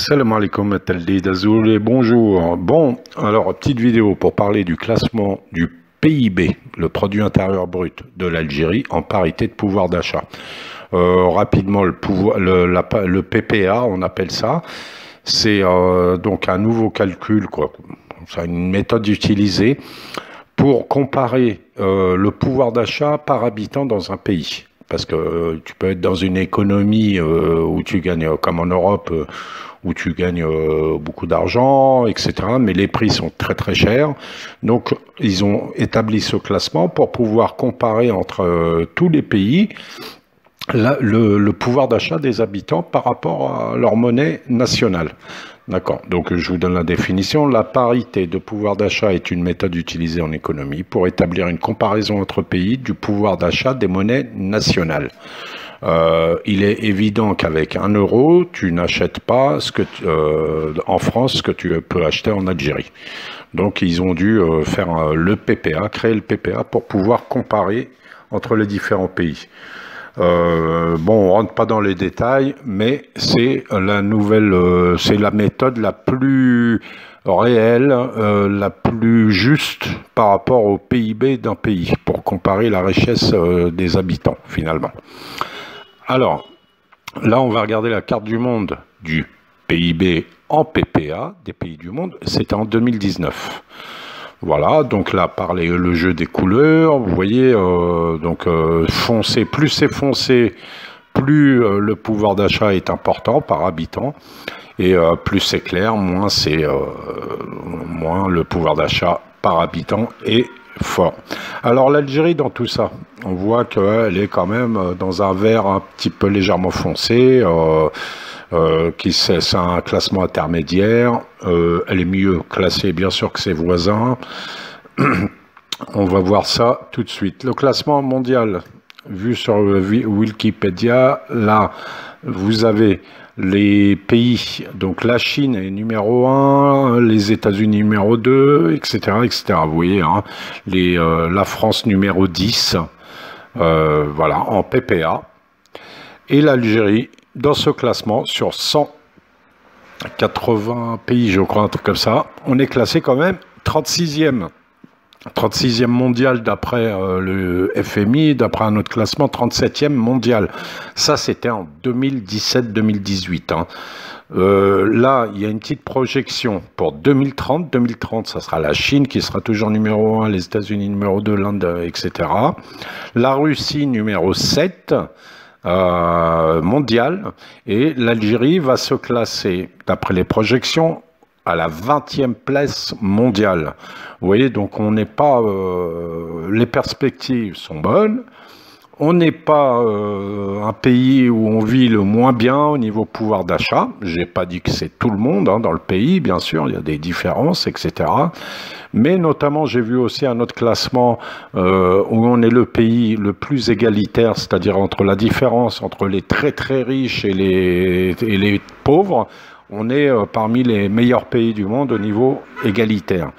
Salam alaikum et bonjour. Bon, alors petite vidéo pour parler du classement du PIB, le produit intérieur brut de l'Algérie en parité de pouvoir d'achat. Rapidement, le PPA, on appelle ça, c'est donc un nouveau calcul, quoi. C'est une méthode utilisée pour comparer le pouvoir d'achat par habitant dans un pays. Parce que tu peux être dans une économie où tu gagnes, comme en Europe, où tu gagnes beaucoup d'argent, etc. Mais les prix sont très très chers. Donc, ils ont établi ce classement pour pouvoir comparer entre tous les pays le pouvoir d'achat des habitants par rapport à leur monnaie nationale. D'accord, donc je vous donne la définition. La parité de pouvoir d'achat est une méthode utilisée en économie pour établir une comparaison entre pays du pouvoir d'achat des monnaies nationales. Il est évident qu'avec 1 euro, tu n'achètes pas en France ce que tu peux acheter en Algérie. Donc ils ont dû faire le PPA, créer le PPA pour pouvoir comparer entre les différents pays. Bon, on rentre pas dans les détails, mais c'est la nouvelle, c'est la méthode la plus réelle, la plus juste par rapport au PIB d'un pays, pour comparer la richesse des habitants, finalement. Alors, là, on va regarder la carte du monde du PIB en PPA, des pays du monde, c'était en 2019. Voilà, donc là, par le jeu des couleurs, vous voyez, foncé, plus c'est foncé, plus le pouvoir d'achat est important par habitant, et plus c'est clair, moins le pouvoir d'achat par habitant est fort. Alors l'Algérie dans tout ça, on voit qu'elle est quand même dans un vert un petit peu légèrement foncé, c'est un classement intermédiaire. Elle est mieux classée bien sûr que ses voisins. On va voir ça tout de suite. Le classement mondial, vu sur Wikipédia, là vous avez les pays, donc la Chine est numéro 1, les États-Unis numéro 2, etc., etc. Vous voyez, hein, la France numéro 10, voilà, en PPA, et l'Algérie dans ce classement sur 180 pays, je crois, un truc comme ça, on est classé quand même 36e. 36e mondial d'après le FMI, d'après un autre classement, 37e mondial. Ça, c'était en 2017-2018. Hein. Là, il y a une petite projection pour 2030. 2030, ça sera la Chine qui sera toujours numéro 1, les États-Unis numéro 2, l'Inde, etc. La Russie numéro 7. Mondial, et l'Algérie va se classer, d'après les projections, à la 20e place mondiale. Vous voyez, donc on n'est pas... les perspectives sont bonnes. On n'est pas un pays où on vit le moins bien au niveau pouvoir d'achat. J'ai pas dit que c'est tout le monde hein, dans le pays, bien sûr, il y a des différences, etc. Mais notamment, j'ai vu aussi un autre classement où on est le pays le plus égalitaire, c'est-à-dire entre la différence entre les très très riches et les pauvres. On est parmi les meilleurs pays du monde au niveau égalitaire.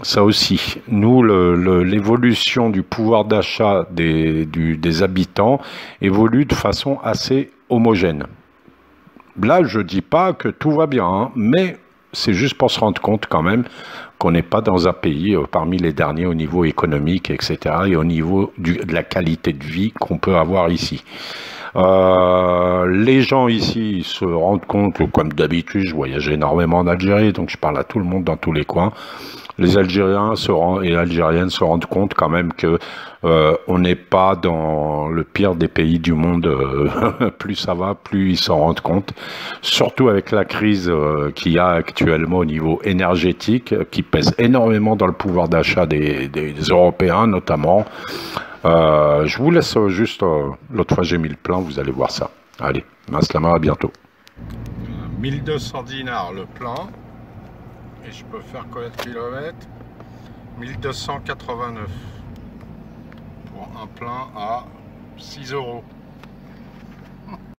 Ça aussi, nous, l'évolution du pouvoir d'achat des habitants évolue de façon assez homogène. Là, je dis pas que tout va bien, hein, mais c'est juste pour se rendre compte quand même qu'on n'est pas dans un pays parmi les derniers au niveau économique, etc. et au niveau de la qualité de vie qu'on peut avoir ici. Les gens ici se rendent compte que, comme d'habitude, je voyage énormément en Algérie, donc je parle à tout le monde dans tous les coins. Les Algériens et Algériennes se rendent compte quand même que on n'est pas dans le pire des pays du monde. Plus ça va, plus ils s'en rendent compte. Surtout avec la crise qu'il y a actuellement au niveau énergétique, qui pèse énormément dans le pouvoir d'achat des Européens notamment. Je vous laisse juste, l'autre fois j'ai mis le plein, vous allez voir ça. Allez, Maslama, à bientôt. 1200 dinars le plein, et je peux faire combien de kilomètres? 1289 pour un plein à 6 euros.